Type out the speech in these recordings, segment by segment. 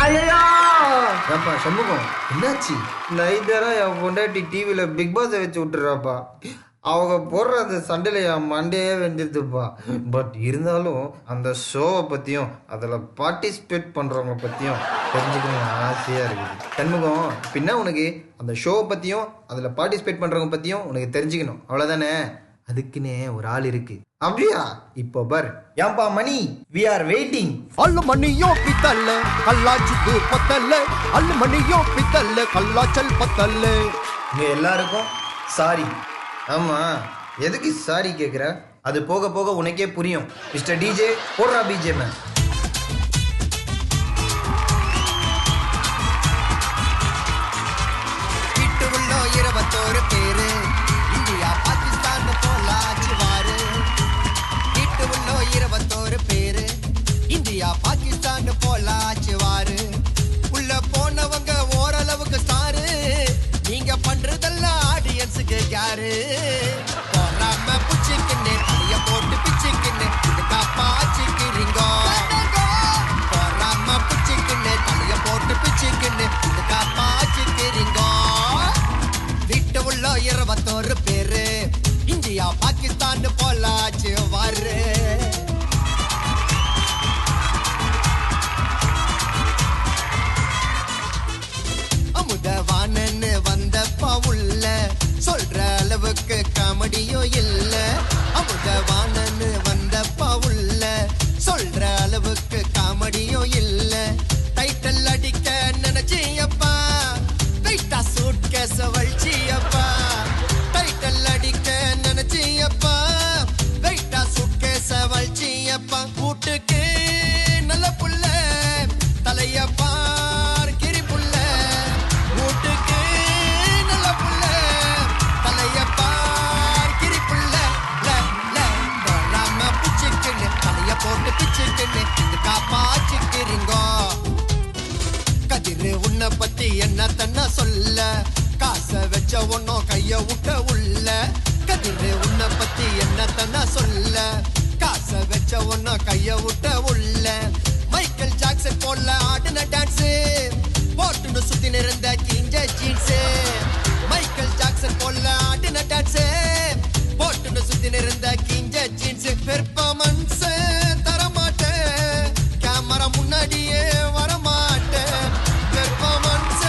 ஐயோ ஏப்பா சண்முகம் என்னாச்சு? நைட்டரா என் பொண்டாட்டி டிவியில பிக் பாஸை வச்சு விட்டுறாப்பா. அவங்க போடுற அந்த சண்டையில என் மண்டையே வெந்துருதுப்பா. பட் இருந்தாலும் அந்த ஷோவை பற்றியும் அதில் பார்ட்டிசிபேட் பண்ணுறவங்க பற்றியும் தெரிஞ்சுக்கணும்னு ஆசையாக இருக்குது. சண்முகம் பின்னா உனக்கு அந்த ஷோவை பற்றியும் அதில் பார்ட்டிசிபேட் பண்ணுறவங்க பற்றியும் உனக்கு தெரிஞ்சுக்கணும், அவ்வளோதானே? அதுக்குன்னே ஒரு ஆள் இருக்கு. அப்படியா? இப்போ பார். ஏன்பா மணி, வி ஆர் வெயிட்டிங். அல்லு மணியோ பித்தல்ல கல்லாச்சுக்கு பத்தல்ல, அல்லு மணியோ பித்தல்ல கல்லாச்சல் பத்தல்ல. இங்க எல்லாருக்கும் சாரி. ஆமா, எதுக்கு சாரி கேட்குற? அது போக போக உனக்கே புரியும். மிஸ்டர் டிஜே போடுறா பிஜேம. வீட்டு உள்ள 21 பேரு இந்தியா பாகிஸ்தான் போலாச்சு வாரு. வீட்டு உள்ள 21 பேரு இந்தியா பாகிஸ்தான் போலாச்சு வாரு. உள்ள போனவங்க ஓரளவுக்கு ஸ்டாரு, நீங்க பண்றதெல்லாம் ஆடியன்ஸுக்கு யாரு? போறாம புச்சிக்கின்னு தலைய போட்டு பிச்சிக்கின்னு இது காப்பாச்சிக்கிறீங்கோ. போறாம புச்சிக்கின்னு தலைய போட்டு பிச்சிக்கின்னு இது காப்பாச்சிக்கிறீங்கோ. வீட்டு உள்ள 21 பேரு இந்தியா பாகிஸ்தான் போலாச்சு வாரு. அமுதவானன்னு வந்தப்ப உள்ள சொல்ற அளவுக்கு காமெடியும் இல்ல. அமுதவானன்னு வந்தப்ப உள்ள சொல்ற அளவுக்கு காமெடியும் இல்ல. டைட்டில் அடிக்க நினைச்சியப்பா, டைட்டா சூட் கேச வழிச்சியப்பா. டைட்டில் அடிக்க நினைச்சியப்பா, டைட்டா சூட் கேச வழிச்சியப்பா. கூட்டுக்கு நல்ல புள்ள தலையப்பா போட்டு பிச்சுக்கின்னு இது காப்பாச்சிக்கிறீங்கோ. கதிரு உன்னை பத்தி என்ன தன்ன சொல்ல, காசை வச்ச ஒன்னும் கைய விட்ட உள்ள. கதிரு உன்னை பத்தி என்ன தன்ன சொல்ல, காசை வச்ச ஒன்னும் கைய விட்ட உள்ள. மைக்கேல் ஜாக்சன் போல ஆடின டான்ஸ் போட்டுன்னு சுத்தி நிறந்த கிஞ்ச ஜீன்ஸ். மைக்கேல் ஜாக்சன் போல ஆடின டான்ஸ் போட்டுன்னு சுத்தி நிறந்த கிஞ்ச ஜீன்ஸ். பெர்ஃபார்மன்ஸ் முன்னாடியே வரமாட்டேன், பெர்ஃபார்மன்ஸ்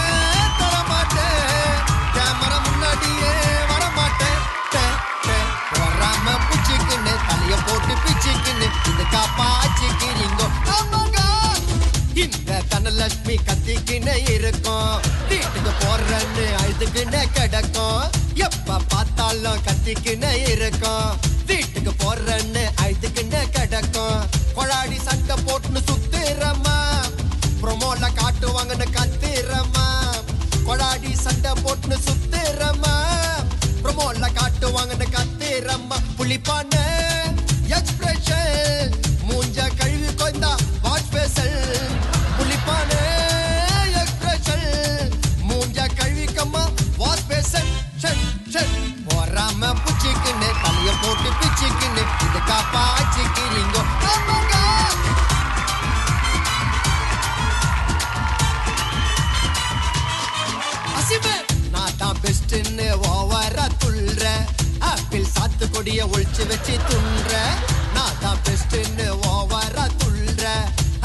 தரமாட்டேன், கேமரா முன்னாடியே வரமாட்டேன். வராம புச்சிக்கின்னு தலைய போட்டு பிச்சிக்கின்னு இது காப்பாச்சிக்கிறீங்கோ. இந்த தனலட்சுமி கத்திக்கின்னு இருக்கும், வீட்டுக்கு போறன்னு அழுதுக்குன்னு கிடக்கும். எப்ப பார்த்தாலும் கத்திக்கின்னு இருக்கும், வீட்டுக்கு போறன்னு அழுதுக்குன்னு கிடக்கும். கொழாடி சண்டை போட்டுன்னு சுத்திரமா, ப்ரொமோல காட்டுவாங்கன்னு கத்திரமா. கொழாடி சண்டை போட்டுன்னு சுத்திரமா, ப்ரொமோல காட்டுவாங்கன்னு கத்திரமா. புளிப்பான எக்ஸ்பிரஷன் மூஞ்ச கழுவி கொய்ந்தா வாஷ் பேசல். புளிப்பான எக்ஸ்பிரஷன் மூஞ்ச கழுவிக்கம்மா வாஷ் பேசல். போறாம புச்சிக்கின்னு தலைய போட்டு பிச்சிக்கின்னு இது காப்பாச்சிக்கிறீங்கோ. நான் தான் பெஸ்ட்னு ஓவரா துள்ற, ஆப்பிள் சாத்து கொடிய ஒழிச்சு வச்சு துண்ற. நான் தான் பெஸ்ட்னு ஓவரா துள்ற,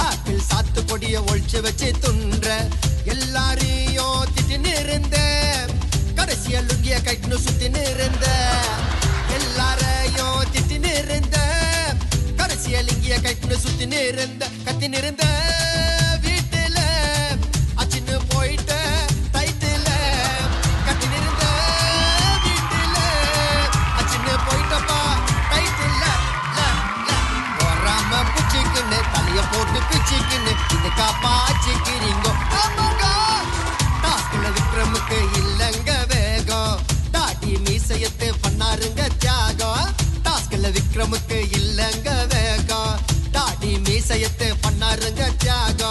ஆப்பிள் சாத்து கொடிய ஒழிச்சு வச்சு துண்ற. எல்லாரையும் திட்டின்னு இருந்த, கடைசியா லுங்கிய கட்டினு சுத்தின்னு இருந்த. எல்லாரையும் திட்டின்னு இருந்த, கடைசியா லிங்கிய கட்டினு சுத்தின்னு இருந்த. கத்தின்னு இருந்த வீட்டுல அச்சின்னு போயிட்ட டைட்டில. கத்தின்னு இருந்த வீட்டுல அச்சின்னு போயிட்டப்பா டைட்டில. வராம புச்சிக்கின்னு தலைய போட்டு பிச்சிக்கின்னு இது காப்பாச்சிக்கிறீங்கோ. டாஸ்குல விக்ரமுக்கு இல்லங்க வேகம், தாடி மீசையத்து பண்ணாருங்க தியாகம். டாஸ்குல விக்ரமுக்கு இல்லங்க வேகம், தாடி மீசையத்து பண்ணாருங்க தியாகம்.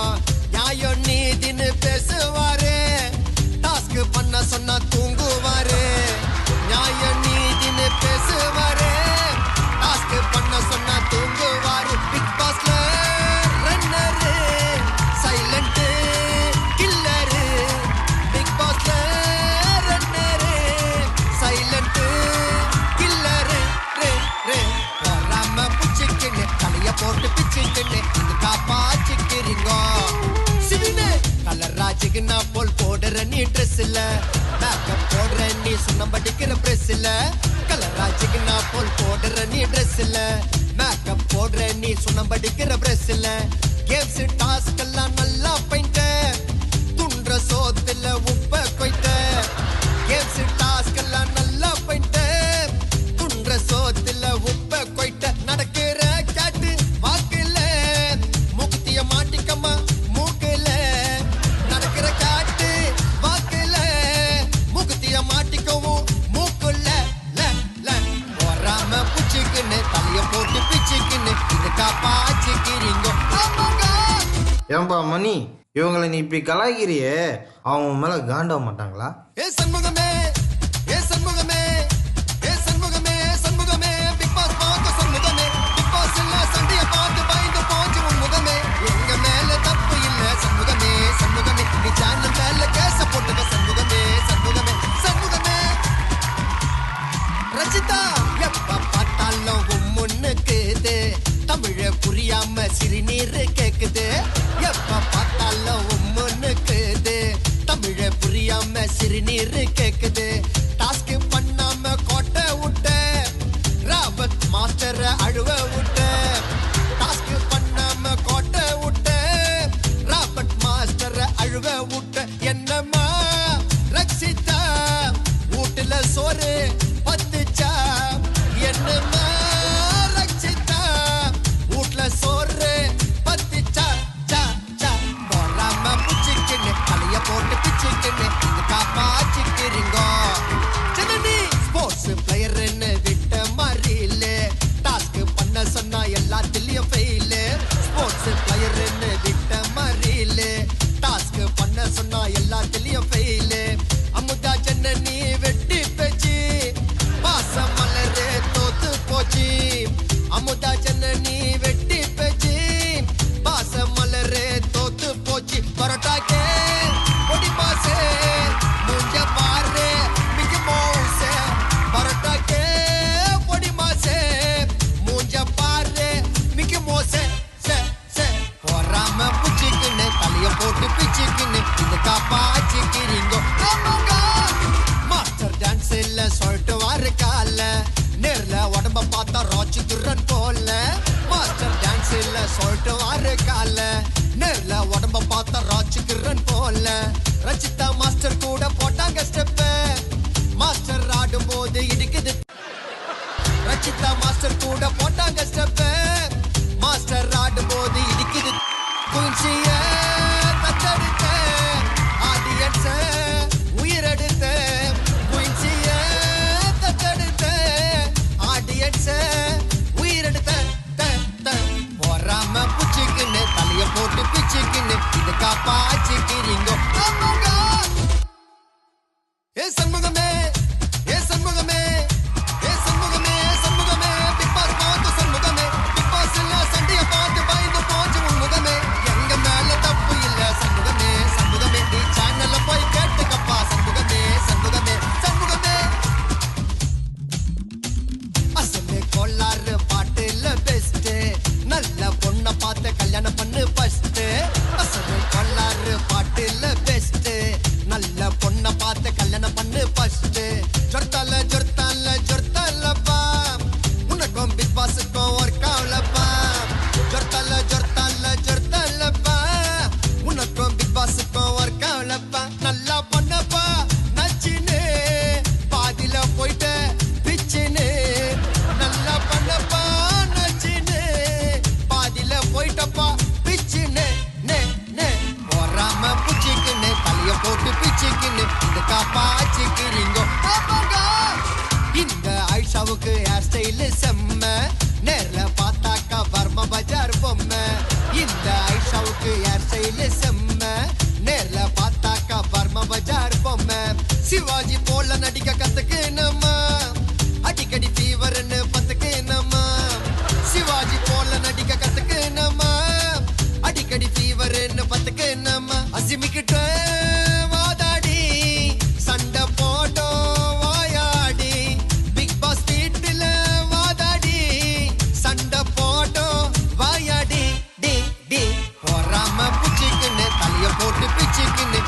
சிகனா போல் போடுற நீ ட்ரெஸ் இல்ல மேக்கப் போடுற நீ சுண்ணம்படிக்கிற பிரஸ் இல்ல கலரா சிகனா போல் போடுற நீ ட்ரெஸ் இல்ல மேக்கப் போடுற நீ சுண்ணம்படிக்கிற பிரஸ் இல்ல கேம்ஸ் டாஸ்க் எல்லாம் நல்லா பைண்ட துன்ற சோத்துல உப்ப கொய்ட்ட கேம்ஸ் டாஸ்க் எல்லாம் நல்லா பைண்ட துன்ற சோத்துல உப்ப கொய்ட்ட நடக்கிற கேட்டு வாக்குல மூக்குத்திய மாட்டிக்கம்மா மூக்குல நடக்கிற காட்டு வாக்குல மூக்குத்திய மாட்டிக்கவும் மூக்குல போறாம புச்சுக்குன்னு தலைய போட்டு பிச்சுக்குன்னு இது காப்பாச்சுக்கிறீங்க. ஏன்பா மணி இவங்களை நீ இப்படி கலாய்கிறியே அவங்க மேல காண்டாக மாட்டாங்களா? ஏ சண்முகமே ஏ சண்முகமே ஏ சண்முகமே சண்முகமே பிக் பாஸ் பார்க்க சண்முகமே பிக் பாஸ் இல்ல சண்டைய பார்த்து பயந்து போச்சு உன் முகமே எங்க மேல தப்பு இல்ல சண்முகமே சண்முகமே நீ சேனல் மேல கேச போட்டுக்க சண்முகமே சண்முகமே சண்முகமே. ரச்சிதா எப்ப பார்த்தாலும் உம்முன்னுக்குது தமிழ புரியாம சிறுநீர் கேக்குது எப்ப பார்த்தாலும் உம்முன்னுக்குது தமிழ புரியாம சிறுநீர் கேக்குது டாஸ்க் பண்ணாம கோட்டை விட்ட ராபர்ட் மாஸ்டர் அழுவ விட்ட டாஸ்க் பண்ணாம கோட்டை விட்ட ராபர்ட் மாஸ்டர் அழுவ விட்ட என்னம்மா ரக்ஷிதா வீட்டுல சோறு பத்துச்சா என்னம்மா ரக்ஷிதா வீட்டுல சோறு பத்துச்சா சா சா போறாம புச்சிக்கின்னு தலைய போட்டு பிச்சுக்கின்னு இது காப்பாச்சிக்கிறீங்க. ஜனனி ஸ்போர்ட்ஸ் பிளேயர்னு விட்ட மாதிரி இல்ல டாஸ்க் பண்ண சொன்னா எல்லாத்துலயும் ஃபெயில் ஸ்போர்ட்ஸ் பிளேயர்னு விட்ட மாதிரி இல்ல டாஸ்க் பண்ண சொன்னா எல்லாத்துலயும் ஃபெயில் அமுதா ஜனனி வெட்டி பேச்சு பாச மலரு தோத்து போச்சு அமுதா ஜனனி வெட்டி பேச்சு பாச மலரு தோத்து போச்சு பரோட்டாக்கே பொடி பாசே மூஞ்ச பாரு மிக மோசே பரோட்டாக்கே பொடி மாசே மூஞ்ச பாரு மிக மோசே சே சே போறாம புச்சிக்கின்னு தலைய போட்டு பிச்சுக்கின்னு இது காப்பாச்சிக்கிறீங்க. மாஸ்டர் டான்ஸ் இல்ல சொல்லிட்டு வாரு கால நேர்ல உடம்ப பார்த்தா ராஜி துரன் போல மாஸ்டர் டான்ஸ் இல்ல சொல்லிட்டு வாரு கால நேர்ல உடம்ப பார்த்தா ராஜி துரன் போல ரச்சிதா மாஸ்டர் கூட போட்டாங்க ஸ்டெப் மாஸ்டர் ஆடும் போது இடிக்குது ரச்சிதா மாஸ்டர் கூட போட்டாங்க ஸ்டெப் மாஸ்டர் ஆடும் போது இடிக்குது குயின்சிய தத்தெடுத்த ஆடியன்ஸ உயிரெடுத்த குயின்சிய தத்தெடுத்த ஆடியன்ஸ உயிரெடுத்த போறாம புச்சிக்கின்னு தலைய போட்டு பிச்சுக்கின்னு இது காப்பாச்சிக்கிறீங்க. ஏ சண்முகமே ஏ சண்முகமே ஏ சண்முகமே சண்முகமே பிக் பாஸ் பார்த்து சண்முகமே பிக் பாஸ் இல்ல சண்டைய பார்த்து பயந்து போச்சு உன் முகமே எங்க மேல தப்பு இல்ல சண்முகமே சண்முகமே நீ சேனல்ல போய் கேட்டுக்கப்பா சண்முகமே சண்முகமே சண்முகமே. அசலே கொள்ளாறு பாட்டுல பெஸ்ட் நல்ல பொண்ண பார்த்து கல்யாணம் பண்ணு ஃபர்ஸ்ட் அசலே கொள்ளாறு பாட்டுல பெஸ்ட் நல்ல பொண்ண பார்த்து கல்யாணம் பண்ணு ஃபர்ஸ்ட் ஜொர்த்தால ஜொர்த்தால ஜொர்த்தாலப்பா உனக்கும் பிக் பாஸுக்கும் ஒர்க் ஆகலப்பா ஜொர்த்தால ஜொர்த்தால ஜொர்த்தாலப்பா உனக்கும் பிக் பாஸுக்கும் ஒர்க் ஆகலப்பா நல்லா பண்ணப்பா நச்சின்னு பாதியில போயிட்ட பிச்சுன்னு நல்லா பண்ணப்பா நச்சின்னு பாதியில போயிட்டப்பா பிச்சுன்னு நே நே போறாம புச்சிக்கின்னு தலைய போட்டு பிச்சுக்கின்னு இந்த காப்பாச்சிக்கிறீங்க. இந்த ஆயிஷாவுக்கு ஹேர் ஸ்டைல் செம்ம நேர்ல பார்த்தாக்கா வர்ம பஜார் பொம்மை இந்த ஆயிஷாவுக்கு ஹேர் ஸ்டைல் செம்ம நேர்ல பார்த்தாக்கா வர்ம பஜார் பொம்மை சிவாஜி போல நடிக்க கத்துக்கு நம்ம அடிக்கடி ஃபீவர்னு பத்துக்கு நம்ம சிவாஜி போல நடிக்க கத்துக்கு நம்ம அடிக்கடி ஃபீவர்னு பத்துக்கு நம்ம அசிமிக்கிட்ட வாதாடி சண்டை போட்டோம் வாயாடி பிக் பாஸ் வீட்டுல வாதாடி சண்டை போட்டோம் வாயாடி டி டி போறாம புச்சிக்கின்னு தலைய போட்டு பிச்சுக்கின்னு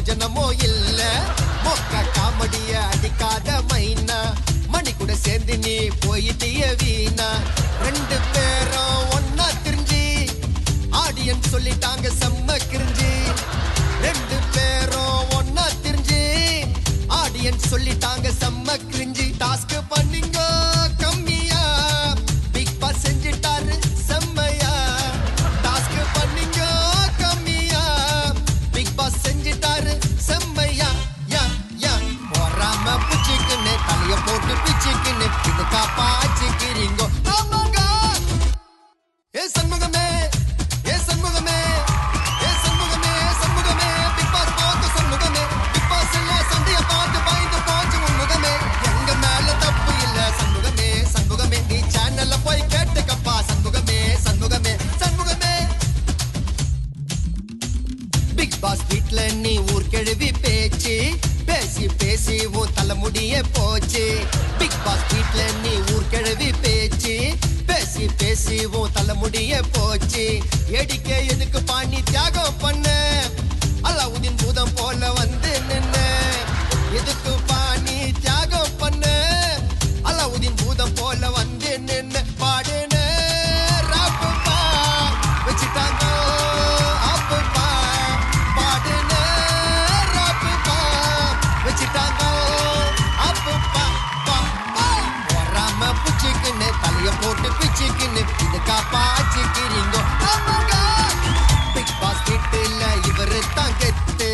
பிரயோஜனமோ இல்ல மொக்க காமெடிய அடிக்காத மைனா மணி கூட சேர்ந்து நீ போயிட்டிய வீணா ரெண்டு பேரும் ஒன்னா திரிஞ்சு ஆடியன்ஸ் சொல்லிட்டாங்க செம்ம கிரிஞ்சு ரெண்டு பேரும் ஒன்னா திரிஞ்சு ஆடியன்ஸ் சொல்லிட்டாங்க செம்ம கிரிஞ்சு டாஸ்க் பண்ணீங்க கம்மியா பிக் பாஸ் செஞ்சிட்டாரு செம்மையா டாஸ்க் பண்ணீங்க கம்மியா பிக் பாஸ் செஞ்சிட்டாரு செம்மையா யா யா போறாம புச்சிக்குன்னு தலைய போட்டு பிச்சுக்குன்னு இது காப்பாச்சிக்கிறீங்க ஆமாங்க ஏ சண்முகமே ஏ சண்முகமே ஏ சண்முகமே சண்முகமே பிக் பாஸ் பார்த்து சண்முகமே பிக் பாஸ் எல்லாம் சண்டைய பார்த்து பயந்து போச்சு உன்முகமே எங்க மேல தப்பு இல்ல சண்முகமே சண்முகமே நீ சேனல்ல போய் கேட்டுக்கப்பா சண்முகமே சண்முகமே சண்முகமே பிக் பாஸ் வீட்ல நீ ஊர்கெழுவி பேச்சு பேசி பேசி உன் தலைமுடிய போச்சு பிக் பாஸ் வீட்ல நீ ஊர்கெழுவி பேச்சு பேசி பேசி உன் தலைமுடிய போச்சு எடிக்க எதுக்கு பாணி தியாகம் பண்ண அலாவுதீன் பூதம் போல வந்து நின்ன எதுக்கு பாணி தியாகம் பண்ண அலாவுதீன் பூதம் போல வந்து நின்ன பாடுன ராப்பா வச்சுட்டாங்க அப்பா பாடுன ராப்பா வச்சுட்டாங்க அப்பா வராம புச்சிக்குன்னு தலைய போட்டு பிச்சுக்குன்னு இது காப்பாச்சிக்கிறீங்க ஆமாங்க பிக் பாஸ் வீட்டுல இவரு தான் கெத்து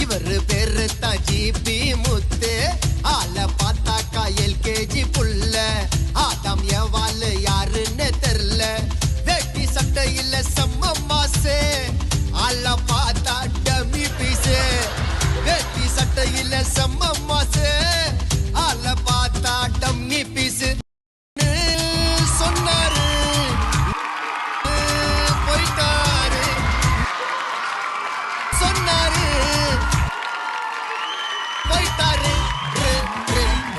இவரு பேரு தான் ஜிபி முத்து ஆள பார்த்தாக்கா எல்கேஜி புள்ள ஆதாம் எவாலு யாருன்னு தெரியல வேட்டி சட்டை இல்ல செம்ம மாசு ஆள பார்த்தா டமி பீஸு வேட்டி சட்டை இல்ல செம்ம மாசு ஆள பார்த்தா டம்மி பீஸு சொன்னாரு போயிட்டாரு சொன்னாரு போயிட்டாரு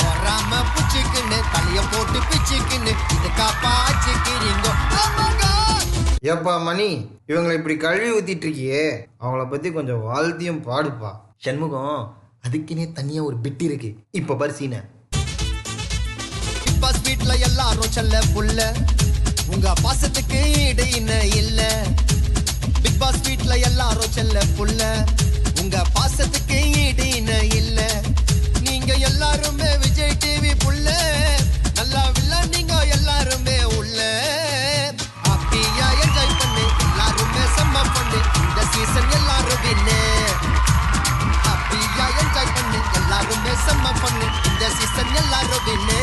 வராம புச்சிக்குன்னு தலைய போட்டு பிச்சுக்குன்னு இது காப்பாச்சிக்கிறீங்க ஆமாங்க ஏப்பா மணி இவங்களை இப்படி கழுவி ஊத்திட்டு இருக்கியே அவங்கள பத்தி கொஞ்சம் வாழ்த்தியும் பாடுப்பா. சண்முகம் அதுக்குன்னே தனியா ஒரு பிட் இருக்கு. இப்ப பரிசீன பிக் பாஸ் வீட்ல எல்லாரும் செல்ல புள்ள உங்க பாசத்துக்கு ஈடு இணை இல்ல பிக் பாஸ் வீட்ல எல்லாரும் செல்ல புள்ள உங்க பாசத்துக்கு ஈடு இணை இல்ல நீங்க எல்லாருமே விஜய் டிவி புள்ள நல்லா விளையாண்டீங்க எல்லாருமே உள்ள ஹாப்பியா என்ஜாய் பண்ணு எல்லாருமே செம்ம பண்ணு இந்த சீசன் எல்லாரும் வின்னு ஹாப்பியா என்ஜாய் பண்ணு எல்லாருமே செம்ம பண்ணு இந்த சீசன் எல்லாரும் வின்னு